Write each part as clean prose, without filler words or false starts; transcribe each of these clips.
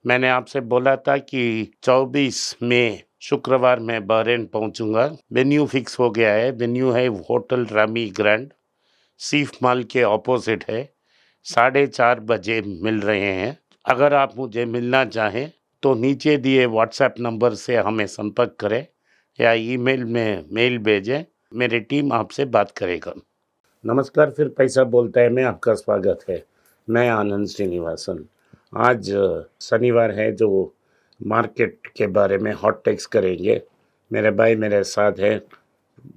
मैंने आपसे बोला था कि 24 मई शुक्रवार मैं बहरीन पहुंचूंगा। वेन्यू फिक्स हो गया है। वेन्यू है होटल रामी ग्रैंड, सीफ मॉल के ऑपोजिट है। 4:30 बजे मिल रहे हैं। अगर आप मुझे मिलना चाहें तो नीचे दिए व्हाट्सएप नंबर से हमें संपर्क करें या ईमेल में मेल भेजें। मेरी टीम आपसे बात करेगा। नमस्कार, फिर पैसा बोलता है में आपका स्वागत है। मैं आनंद श्रीनिवासन। आज शनिवार है, जो मार्केट के बारे में हॉट टेक्स करेंगे। मेरे भाई मेरे साथ है,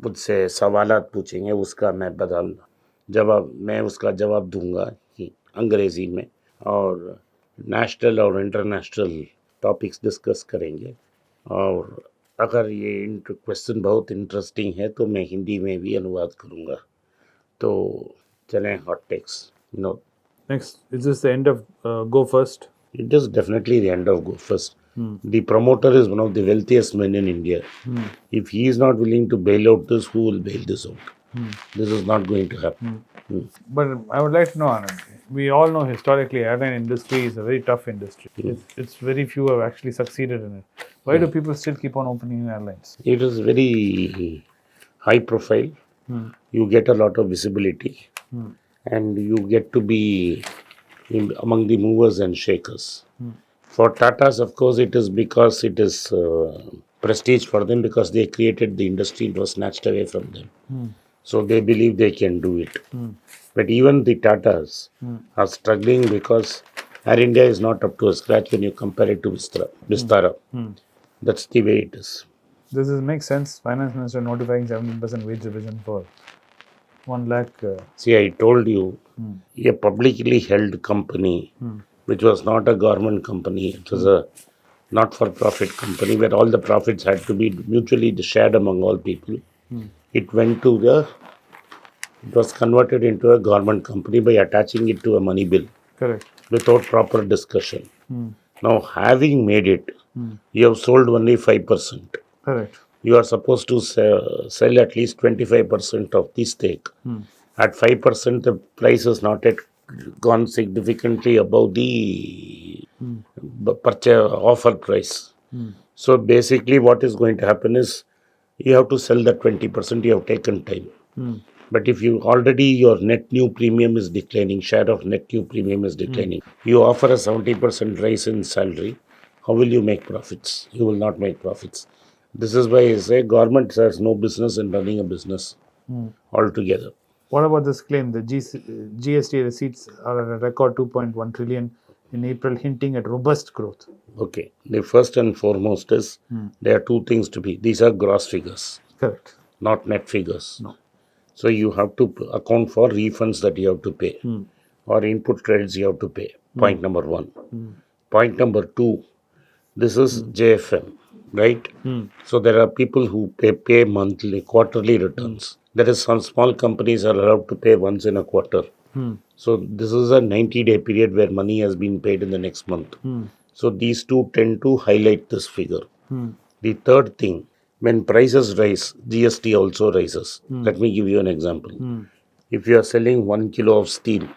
मुझसे सवालात पूछेंगे, उसका मैं उसका जवाब दूंगा अंग्रेज़ी में, और नेशनल और इंटरनेशनल टॉपिक्स डिस्कस करेंगे। और अगर ये क्वेश्चन बहुत इंटरेस्टिंग है तो मैं हिंदी में भी अनुवाद करूँगा। तो चलें hot takes. Next, is this the end of Go First? It is definitely the end of Go First. The promoter is one of the wealthiest men in India. If he is not willing to bail out this, who will bail this out? This is not going to happen. But I would like to know, Anand, we all know historically airline industry is a very tough industry. It's very few have actually succeeded in it. Why do people still keep on opening airlines? It is very high profile. You get a lot of visibility. And you get to be among the movers and shakers. For Tatas, of course, it is because it is prestige for them, because they created the industry. It was snatched away from them. So they believe they can do it. But even the Tatas are struggling because Air India is not up to a scratch when you compare it to Vistara. That's the way it is. Does this make sense? Finance Minister notifying 17% wage revision for 1 lakh. See, I told you, a publicly held company, which was not a government company, it was a not-for-profit company where all the profits had to be mutually shared among all people. It was converted into a government company by attaching it to a money bill. Correct. Without proper discussion. Now, having made it, you have sold only 5%. Correct. You are supposed to sell at least 25% of the stake. At 5%, the price has not yet gone significantly above the offer price. So basically what is going to happen is, you have to sell that 20%, you have taken time. But if you already, your net new premium is declining, share of net new premium is declining, you offer a 70% rise in salary, how will you make profits? You will not make profits. This is why I say government has no business in running a business altogether. What about this claim that GST receipts are at a record 2.1 trillion in April, hinting at robust growth? Okay. The first and foremost is, there are two things to be. These are gross figures. Correct. Not net figures. No. So you have to account for refunds that you have to pay or input credits you have to pay. Point number one. Point number two, this is JFM, right? So there are people who pay monthly, quarterly returns. There is some small companies are allowed to pay once in a quarter. So this is a 90-day period where money has been paid in the next month. So these two tend to highlight this figure. The third thing, when prices rise, GST also rises. Let me give you an example. If you are selling 1 kilo of steel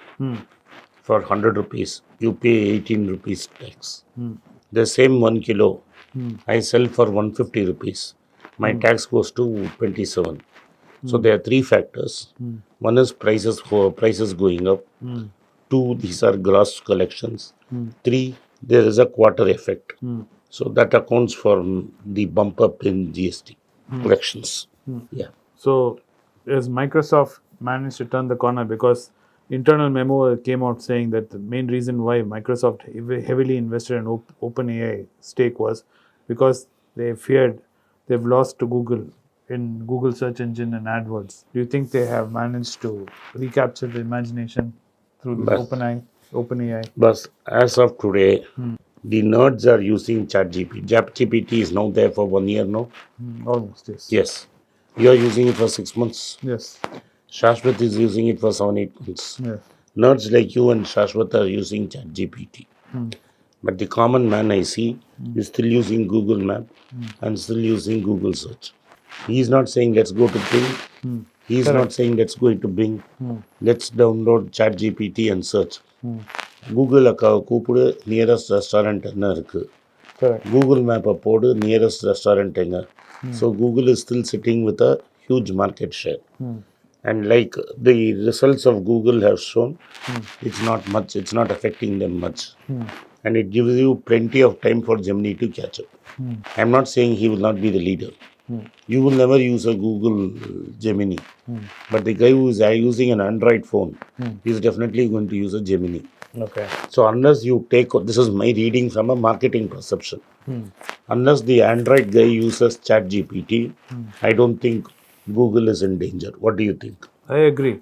for 100 rupees, you pay 18 rupees tax. The same 1 kilo, I sell for 150 rupees. My tax goes to 27. So there are three factors. One is prices going up. Two, these are gross collections. Three, there is a quarter effect. So that accounts for the bump up in GST collections. Yeah. So has Microsoft managed to turn the corner? Because internal memo came out saying that the main reason why Microsoft heavily invested in OpenAI stake was because they feared they've lost to Google in Google search engine and AdWords. Do you think they have managed to recapture the imagination through the OpenAI? But as of today, the nerds are using ChatGPT. ChatGPT is now there for 1 year now. Almost, yes. Yes. You are using it for 6 months. Yes. Shashwat is using it for 7-8 months. Yes. Nerds like you and Shashwat are using ChatGPT. But the common man I see is still using Google Map and still using Google Search. He is not saying let's go to Bing. He is not saying let's go into Bing. Let's download ChatGPT and search. Google அக்காவை கூப்பிடு nearest restaurant என்ன இருக்குது, Correct. Google மேப்பை போடு nearest restaurant எங்க. So Google is still sitting with a huge market share. And like the results of Google have shown, it's not much, it's not affecting them much. And it gives you plenty of time for Gemini to catch up. I'm not saying he will not be the leader. You will never use a Google Gemini. But the guy who is using an Android phone is definitely going to use a Gemini. Okay. So unless you take, this is my reading from a marketing perception. Unless the Android guy uses ChatGPT, I don't think Google is in danger. What do you think? I agree.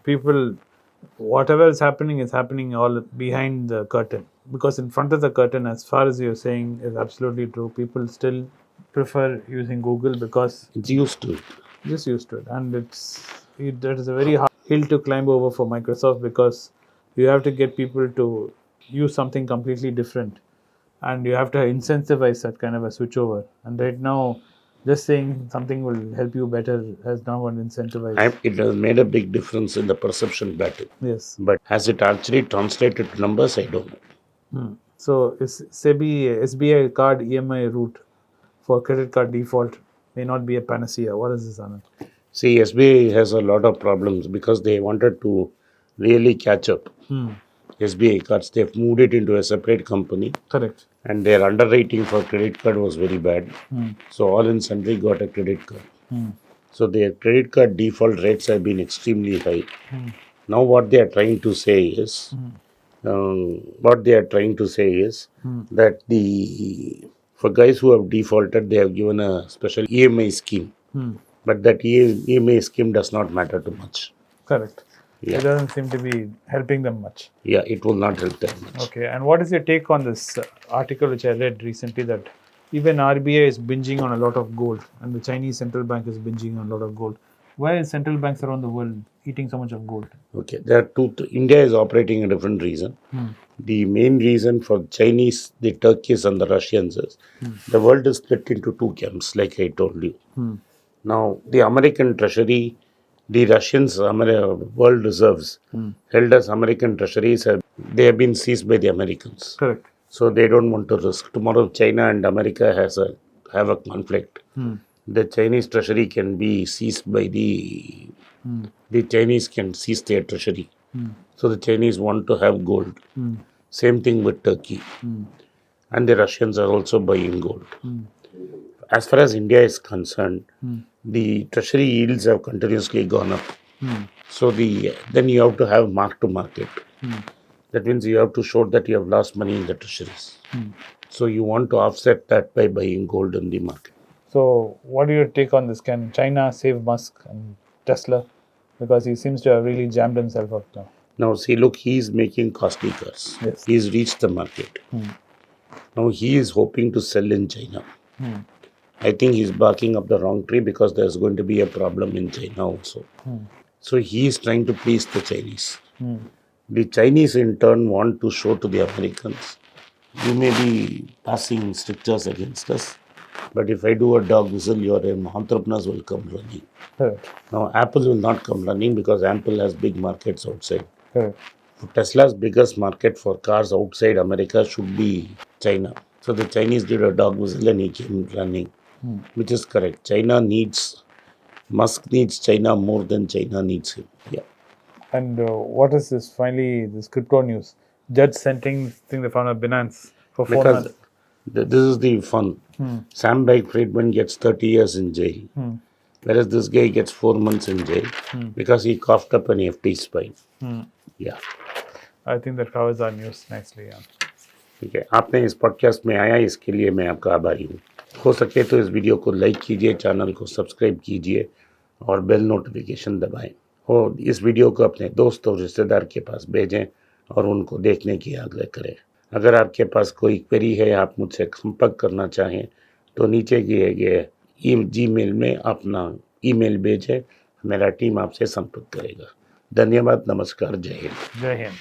People, whatever is happening all behind the curtain. Because in front of the curtain, as far as you're saying, is absolutely true. People still prefer using Google because It's used to it. just used to it, and that is a very hard hill to climb over for Microsoft, because you have to get people to use something completely different, and you have to incentivize that kind of a switchover. And right now, just saying something will help you better has now been incentivized. It has made a big difference in the perception battle. Yes. But has it actually translated to numbers? I don't know. So is SBI card EMI route for credit card default may not be a panacea. What is this, Anand? See, SBI has a lot of problems because they wanted to really catch up. SBI cards, they've moved it into a separate company. Correct. And their underwriting for credit card was very bad. So all in sundry got a credit card. So their credit card default rates have been extremely high. Now what they are trying to say is, that for guys who have defaulted, they have given a special EMI scheme. But that EMI scheme does not matter too much. Correct. Yeah. It doesn't seem to be helping them much. Yeah, it will not help them much. Okay. And what is your take on this article which I read recently, that even RBI is binging on a lot of gold and the Chinese central bank is binging on a lot of gold? Why is central banks around the world eating so much of gold? Okay, there are two. India is operating a different reason. The main reason for Chinese, the Turkish and the Russians is the world is split into two camps, like I told you. Now, the American treasury, the Russians' world reserves held as American treasuries, they have been seized by the Americans. Correct. So they don't want to risk. Tomorrow, China and America have a conflict. The Chinese treasury can be seized by the Chinese can seize their treasury. So the Chinese want to have gold. Same thing with Turkey. And the Russians are also buying gold. As far as India is concerned, the treasury yields have continuously gone up. So then you have to have mark to market. That means you have to show that you have lost money in the treasuries. So you want to offset that by buying gold in the market. So what do you take on this? Can China save Musk and Tesla? Because he seems to have really jammed himself up now. Now see, look, he is making costly cars. Yes. He has reached the market. Now he is hoping to sell in China. I think he's barking up the wrong tree because there's going to be a problem in China also. So he is trying to please the Chinese. The Chinese in turn want to show to the Americans, you may be passing strictures against us, but if I do a dog whistle, your entrepreneurs will come running. Correct. Now Apple will not come running because Apple has big markets outside. Correct. Tesla's biggest market for cars outside America should be China. So the Chinese did a dog whistle and he came running, which is correct. Musk needs China more than China needs him. Yeah. And what is this finally, this crypto news? Judge sentencing the founder of Binance for 4 Because months. this is the fun. Sam Bankman-Fried gets 30 years in jail, whereas this guy gets 4 months in jail because he coughed up an FT spine. Yeah. I think that covers our news nicely. Yeah. ठीक है, आपने इस podcast में आया, इसके लिए मैं आपका आभारी हूँ. हो सके तो इस वीडियो को लाइक कीजिए, चैनल को सब्सक्राइब कीजिए और बेल नोटिफिकेशन दबाएं. और इस वीडियो को अपने दोस्त और रिश्तेदार के पास भेजें और उनको देखने की आग्रह करें. अगर आपके पास कोई क्वेरी है, आप मुझसे संपर्क करना चाहें तो नीचे दिए गए जीमेल में अपना ईमेल भेजें. मेरा टीम आपसे संपर्क करेगा. धन्यवाद. नमस्कार. जय हिंद. Jai Hind.